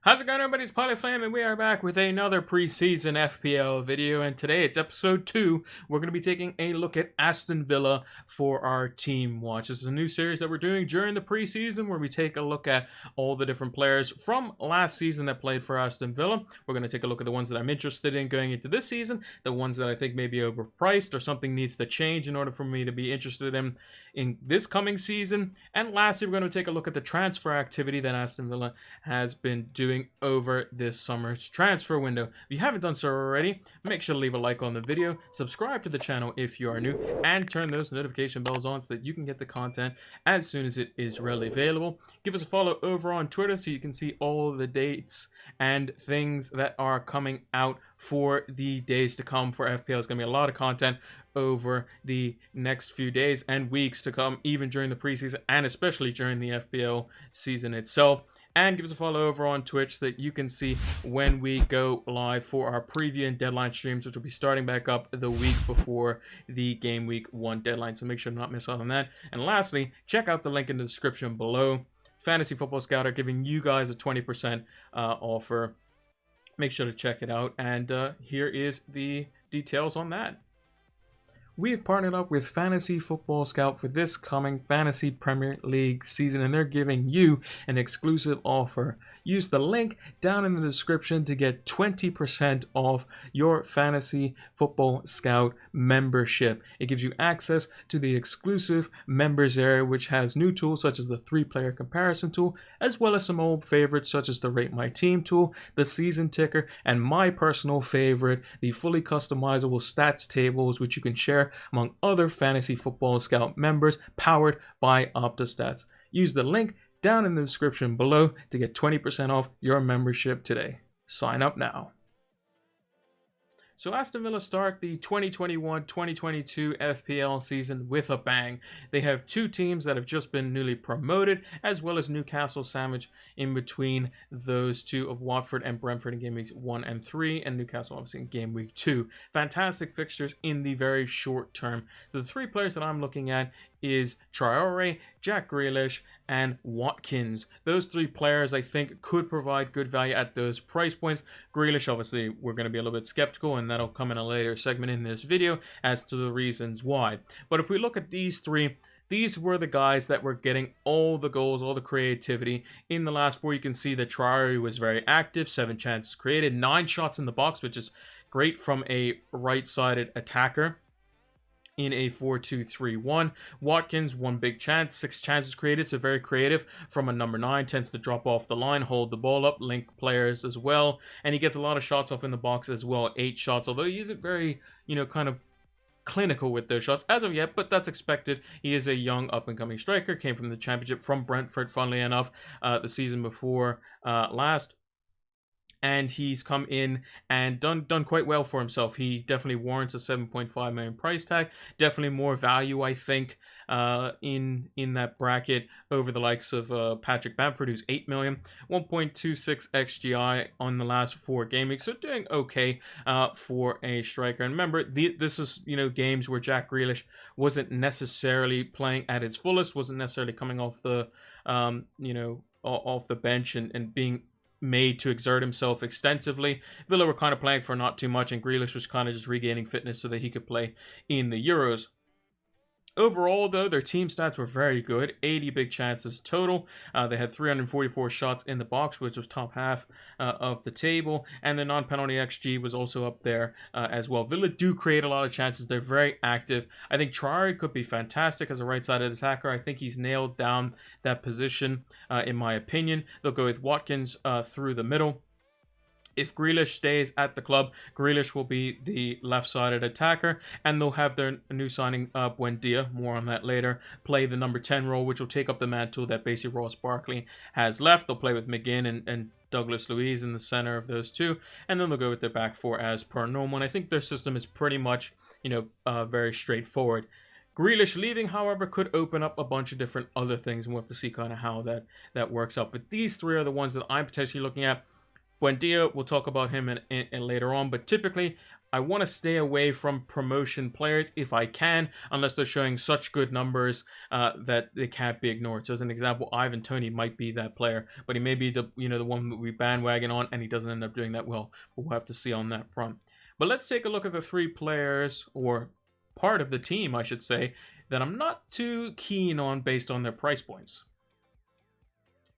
How's it going, everybody? It's Polyflame, and we are back with another preseason FPL video. And today it's episode 2. We're going to be taking a look at Aston Villa for our team watch. This is a new series that we're doing during the preseason where we take a look at all the different players from last season that played for Aston Villa. We're going to take a look at the ones that I'm interested in going into this season, the ones that I think may be overpriced or something needs to change in order for me to be interested in this coming season. And lastly, we're going to take a look at the transfer activity that Aston Villa has been doing over this summer's transfer window. If you haven't done so already, make sure to leave a like on the video, subscribe to the channel if you are new, and turn those notification bells on so that you can get the content as soon as it is readily available. Give us a follow over on Twitter so you can see all the dates and things that are coming out for the days to come for FPL. It's going to be a lot of content over the next few days and weeks to come, even during the preseason and especially during the FPL season itself. And give us a follow over on Twitch so that you can see when we go live for our preview and deadline streams, which will be starting back up the week before the game week 1 deadline. So make sure to not miss out on that. And lastly, check out the link in the description below. Fantasy Football Scout are giving you guys a 20% offer. Make sure to check it out. And here is the details on that. We have partnered up with Fantasy Football Scout for this coming Fantasy Premier League season, and they're giving you an exclusive offer. Use the link down in the description to get 20% off your Fantasy Football Scout membership. It gives you access to the exclusive members area, which has new tools such as the 3-player comparison tool, as well as some old favorites such as the Rate My Team tool, the Season Ticker, and my personal favorite, the fully customizable stats tables, which you can share among other Fantasy Football Scout members, powered by Opta Stats. Use the link down in the description below to get 20% off your membership today. Sign up now. So Aston Villa start the 2021-2022 FPL season with a bang. They have 2 teams that have just been newly promoted, as well as Newcastle sandwich in between those 2 of Watford and Brentford in game weeks 1 and 3, and Newcastle obviously in game week 2. Fantastic fixtures in the very short term. So the 3 players that I'm looking at is Traore, Jack Grealish, and Watkins. Those 3 players I think could provide good value at those price points. Grealish, obviously, we're going to be a little bit skeptical, and that'll come in a later segment in this video as to the reasons why. But if we look at these 3, these were the guys that were getting all the goals, all the creativity. In the last 4, you can see that Traore was very active, 7 chances created, 9 shots in the box, which is great from a right-sided attacker in a 4-2-3-1. Watkins, 1 big chance, 6 chances created, so very creative from a number 9, tends to drop off the line, hold the ball up, link players as well, and he gets a lot of shots off in the box as well, 8 shots, although he isn't very, kind of clinical with those shots as of yet, but that's expected. He is a young up-and-coming striker, came from the Championship from Brentford, funnily enough, the season before last. And he's come in and done quite well for himself. He definitely warrants a 7.5 million price tag. Definitely more value, I think, in that bracket over the likes of Patrick Bamford, who's 8 million, 1.26 XGI on the last 4 game weeks. So doing okay for a striker. And remember, this is games where Jack Grealish wasn't necessarily playing at its fullest, wasn't necessarily coming off the off the bench and being made to exert himself extensively. Villa were kind of playing for not too much, and Grealish was kind of just regaining fitness so that he could play in the Euros. Overall, though, their team stats were very good. 80 big chances total. They had 344 shots in the box, which was top half of the table. And their non-penalty XG was also up there as well. Villa do create a lot of chances. They're very active. I think Traore could be fantastic as a right-sided attacker. I think he's nailed down that position, in my opinion. They'll go with Watkins through the middle. If Grealish stays at the club, Grealish will be the left-sided attacker, and they'll have their new signing, Buendia, more on that later, play the number 10 role, which will take up the mantle that basically Ross Barkley has left. They'll play with McGinn and Douglas Luiz in the center of those 2, and then they'll go with their back 4 as per normal. And I think their system is pretty much, very straightforward. Grealish leaving, however, could open up a bunch of different other things, and we'll have to see kind of how that works out. But these 3 are the ones that I'm potentially looking at. Buendia, we'll talk about him in later on, but typically I want to stay away from promotion players if I can, unless they're showing such good numbers that they can't be ignored. So as an example, Ivan Toney might be that player, but he may be the the one that we bandwagon on, and he doesn't end up doing that well. But we'll have to see on that front. But let's take a look at the 3 players, or part of the team, I should say, that I'm not too keen on based on their price points.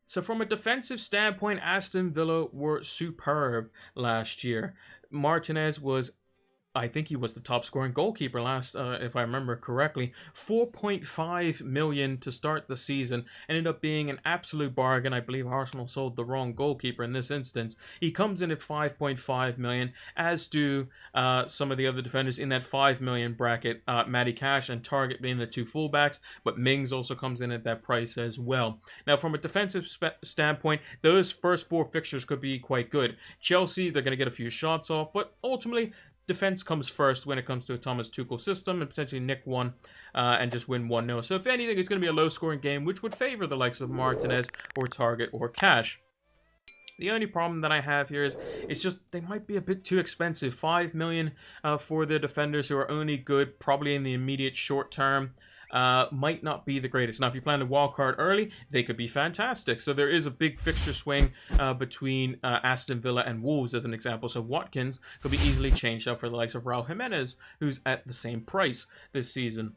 So from a defensive standpoint, Aston Villa were superb last year. Martinez was, I think he was the top scoring goalkeeper last, if I remember correctly. 4.5 million to start the season. Ended up being an absolute bargain. I believe Arsenal sold the wrong goalkeeper in this instance. He comes in at 5.5 million, as do some of the other defenders in that 5 million bracket. Matty Cash and Target being the 2 fullbacks, but Mings also comes in at that price as well. Now, from a defensive standpoint, those first 4 fixtures could be quite good. Chelsea, they're going to get a few shots off, but ultimately, defense comes first when it comes to a Thomas Tuchel system, and potentially nick one and just win 1-0. So if anything, it's going to be a low-scoring game, which would favor the likes of Martinez or Target or Cash. The only problem that I have here is it's just they might be a bit too expensive. 5 million for the defenders who are only good probably in the immediate short term. Might not be the greatest. Now, if you plan to wildcard early, they could be fantastic. So there is a big fixture swing between Aston Villa and Wolves, as an example. So Watkins could be easily changed out for the likes of Raul Jimenez, who's at the same price this season.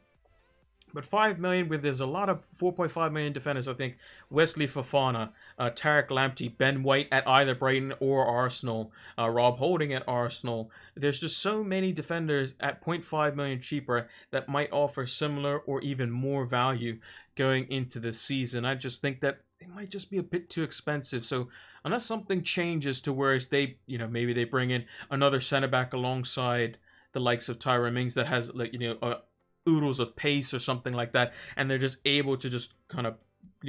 But 5 million, with there's a lot of 4.5 million defenders, I think. Wesley Fofana, Tariq Lamptey, Ben White at either Brighton or Arsenal, Rob Holding at Arsenal. There's just so many defenders at 0.5 million cheaper that might offer similar or even more value going into the season. I just think that they might just be a bit too expensive. So unless something changes to where they, maybe they bring in another centre back alongside the likes of Tyrone Mings that has, like, oodles of pace or something like that, and they're just able to just kind of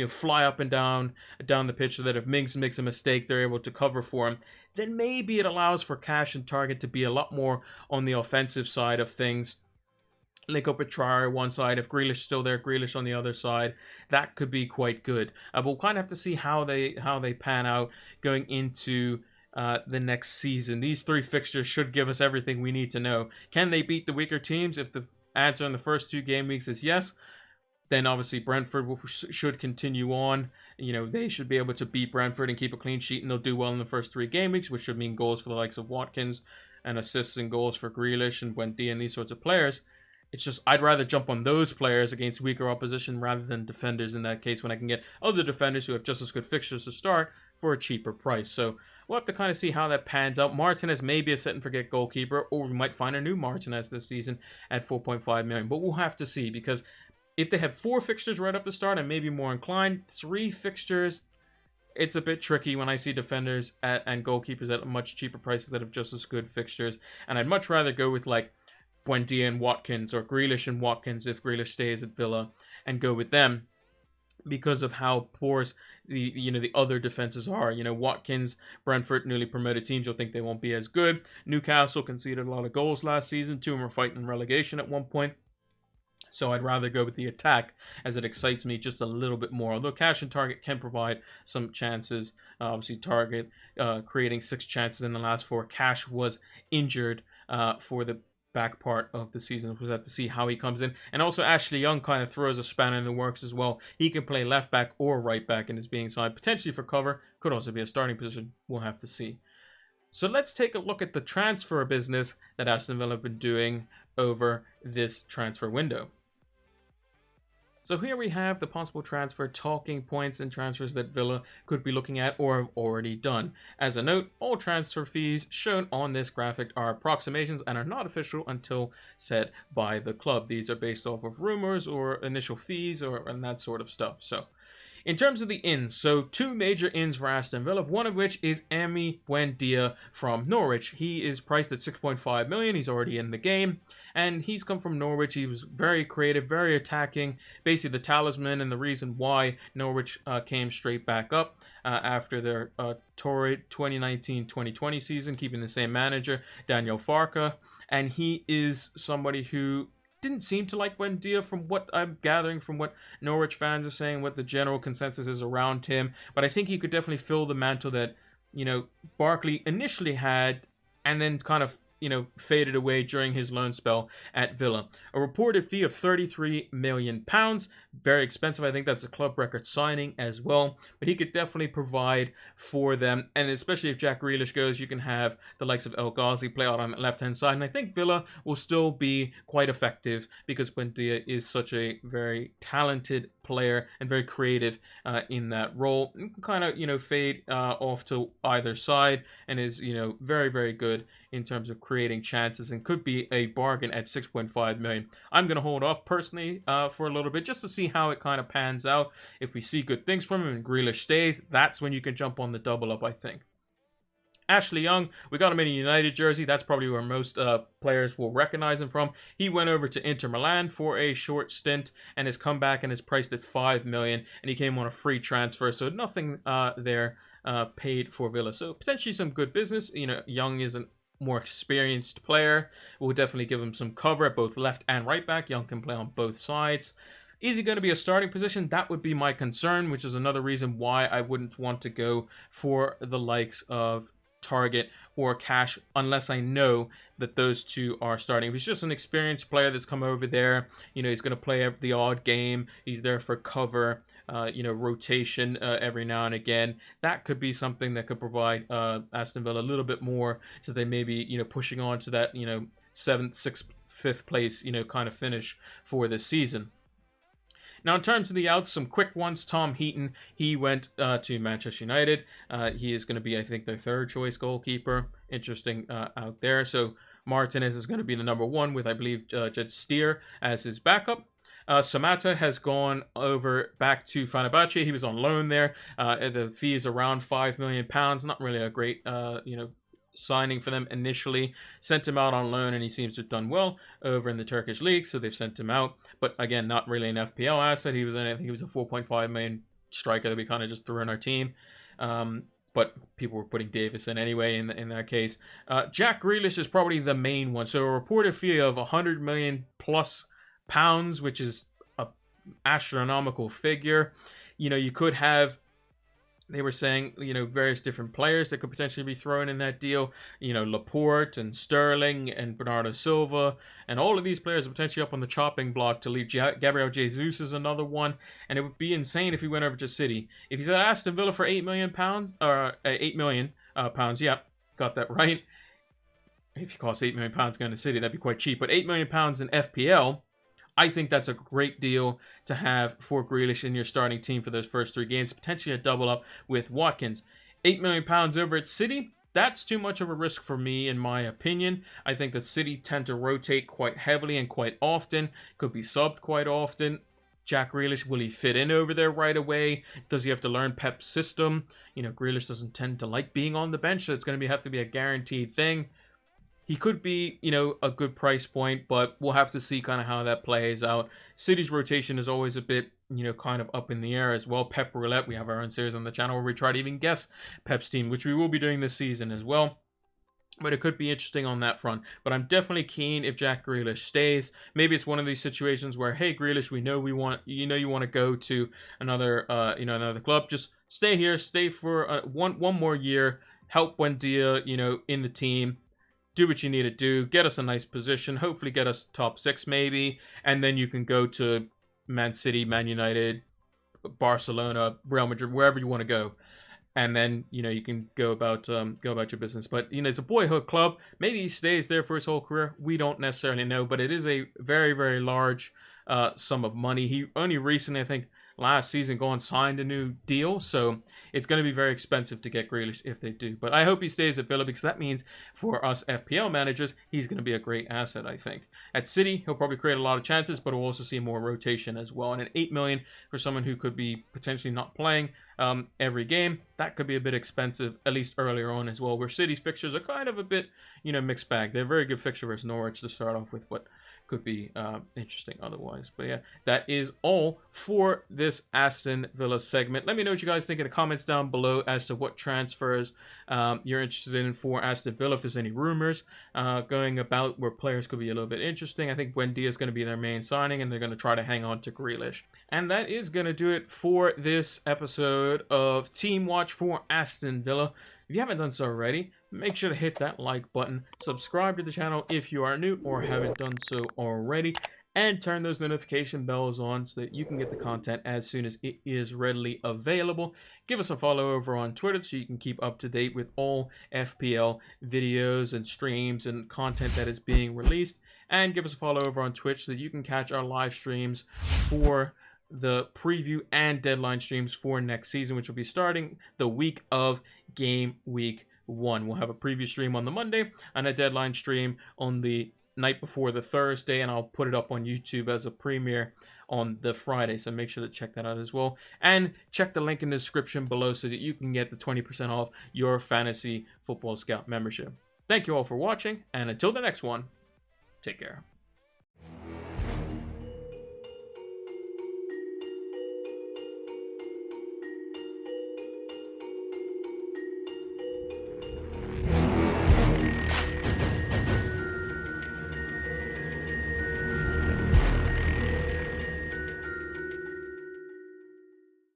fly up and down the pitch, so that if Mings makes a mistake, they're able to cover for him. Then maybe it allows for Cash and Target to be a lot more on the offensive side of things. Link up with Traore one side, if Grealish still there, Grealish on the other side. That could be quite good. But we'll kind of have to see how they pan out going into the next season. These 3 fixtures should give us everything we need to know. Can they beat the weaker teams? If the answer in the first 2 game weeks is yes, then obviously Brentford should continue on. They should be able to beat Brentford and keep a clean sheet, and they'll do well in the first 3 game weeks, which should mean goals for the likes of Watkins and assists and goals for Grealish and Buendia and these sorts of players. It's just I'd rather jump on those players against weaker opposition rather than defenders in that case, when I can get other defenders who have just as good fixtures to start for a cheaper price. So we'll have to kind of see how that pans out. Martinez may be a set and forget goalkeeper, or we might find a new Martinez this season at 4.5 million. But we'll have to see, because if they have 4 fixtures right off the start, I may be more inclined. 3 fixtures, it's a bit tricky when I see defenders and goalkeepers at much cheaper prices that have just as good fixtures. And I'd much rather go with like Buendia and Watkins, or Grealish and Watkins if Grealish stays at Villa, and go with them, because of how poor the other defenses are. Watkins, Brentford, newly promoted teams, you'll think they won't be as good. Newcastle conceded a lot of goals last season. 2 of them were fighting relegation at one point. So I'd rather go with the attack, as it excites me just a little bit more. Although Cash and Target can provide some chances. Obviously, Target creating 6 chances in the last 4. Cash was injured for the back part of the season. We'll have to see how he comes in. And also Ashley Young kind of throws a spanner in the works as well. He can play left back or right back and is being signed potentially for cover. Could also be a starting position. We'll have to see. So let's take a look at the transfer business that Aston Villa have been doing over this transfer window. So here we have the possible transfer talking points and transfers that Villa could be looking at or have already done. As a note, all transfer fees shown on this graphic are approximations and are not official until set by the club. These are based off of rumors or initial fees and that sort of stuff. So in terms of the ins, so 2 major ins for Aston Villa, one of which is Emi Buendia from Norwich. He is priced at 6.5 million. He's already in the game, and he's come from Norwich. He was very creative, very attacking, basically the talisman and the reason why Norwich came straight back up after their torrid 2019-2020 season, keeping the same manager, Daniel Farke. And he is somebody who didn't seem to like Buendia, from what I'm gathering from what Norwich fans are saying, what the general consensus is around him. But I think he could definitely fill the mantle that, Barkley initially had, and then kind of faded away during his loan spell at Villa. A reported fee of £33 million. Very expensive. I think that's a club record signing as well. But he could definitely provide for them. And especially if Jack Grealish goes, you can have the likes of El Ghazi play out on the left-hand side. And I think Villa will still be quite effective because Buendia is such a very talented player and very creative in that role. And can kind of, fade off to either side and is, very, very good in terms of creating chances and could be a bargain at 6.5 million. I'm going to hold off personally for a little bit just to see how it kind of pans out. If we see good things from him and Grealish stays, that's when you can jump on the double up, I think. Ashley Young, we got him in a United jersey. That's probably where most players will recognize him from. He went over to Inter Milan for a short stint and has come back and is priced at $5 million. And he came on a free transfer, so nothing there paid for Villa. So potentially some good business. Young is a more experienced player. We'll definitely give him some cover at both left and right back. Young can play on both sides. Is he going to be a starting position? That would be my concern, which is another reason why I wouldn't want to go for the likes of Target or Cash unless I know that those two are starting. If he's just an experienced player that's come over there, he's going to play the odd game. He's there for cover, rotation every now and again. That could be something that could provide Aston Villa a little bit more, so they may be pushing on to that 7th, 6th, 5th place kind of finish for this season. Now, in terms of the outs, some quick ones. Tom Heaton, he went to Manchester United. He is going to be, I think, their third choice goalkeeper. Interesting out there. So Martinez is going to be the number one with, I believe, Jed Steer as his backup. Samata has gone over back to Fenerbahce. He was on loan there. The fee is around £5 million. Not really a great, signing for them initially. Sent him out on loan and he seems to have done well over in the Turkish league, so they've sent him out. But again, not really an FPL asset. I think he was a 4.5 million striker that we kind of just threw in our team. But people were putting Davis in anyway in that case. Jack Grealish is probably the main one. So a reported fee of 100 million plus pounds, which is an astronomical figure. You could have, they were saying, various different players that could potentially be thrown in that deal. Laporte and Sterling and Bernardo Silva. And all of these players are potentially up on the chopping block to leave. Gabriel Jesus is another one. And it would be insane if he went over to City. If he's at Aston Villa for £8 million, or £8 million pounds, yeah, got that right. If he costs £8 million going to City, that'd be quite cheap. But £8 million in FPL, I think that's a great deal to have for Grealish in your starting team for those first 3 games. Potentially a double up with Watkins. £8 million over at City, that's too much of a risk for me, in my opinion. I think that City tend to rotate quite heavily and quite often. Could be subbed quite often. Jack Grealish, will he fit in over there right away? Does he have to learn Pep's system? Grealish doesn't tend to like being on the bench, so it's going to have to be a guaranteed thing. He could be, a good price point, but we'll have to see kind of how that plays out. City's rotation is always a bit, kind of up in the air as well. Pep Roulette, we have our own series on the channel where we try to even guess Pep's team, which we will be doing this season as well. But it could be interesting on that front. But I'm definitely keen if Jack Grealish stays. Maybe it's one of these situations where, hey, Grealish, we know you want to go to another, another club. Just stay here, stay for one more year. Help Buendia, in the team. Do what you need to do, get us a nice position, hopefully get us top 6 maybe, and then you can go to Man City, Man United, Barcelona, Real Madrid, wherever you want to go. And then, you can go about your business. But, it's a boyhood club. Maybe he stays there for his whole career. We don't necessarily know, but it is a very, very large sum of money. He only recently, I think, last season signed a new deal, so it's going to be very expensive to get Grealish if they do. But I hope he stays at Villa, because that means for us FPL managers, he's going to be a great asset, I think. At City, he'll probably create a lot of chances, but we'll also see more rotation as well. And at $8 million for someone who could be potentially not playing every game, that could be a bit expensive, at least earlier on as well, where City's fixtures are kind of a bit, mixed bag. They're a very good fixture versus Norwich to start off with, but could be interesting otherwise. But yeah, that is all for this Aston Villa segment. Let me know what you guys think in the comments down below as to what transfers you're interested in for Aston Villa. If there's any rumors going about where players could be a little bit interesting. I think Buendia is going to be their main signing, and they're going to try to hang on to Grealish. And that is going to do it for this episode of Team Watch for Aston Villa. If you haven't done so already, make sure to hit that like button, subscribe to the channel if you are new or haven't done so already, and turn those notification bells on so that you can get the content as soon as it is readily available. Give us a follow over on Twitter so you can keep up to date with all FPL videos and streams and content that is being released. And give us a follow over on Twitch so that you can catch our live streams for the preview and deadline streams for next season, which will be starting the week of game week 1. We'll have a preview stream on the Monday and a deadline stream on the night before the Thursday, and I'll put it up on YouTube as a premiere on the Friday, so make sure to check that out as well. And check the link in the description below so that you can get the 20% off your Fantasy Football Scout membership. Thank you all for watching, and until the next one, take care.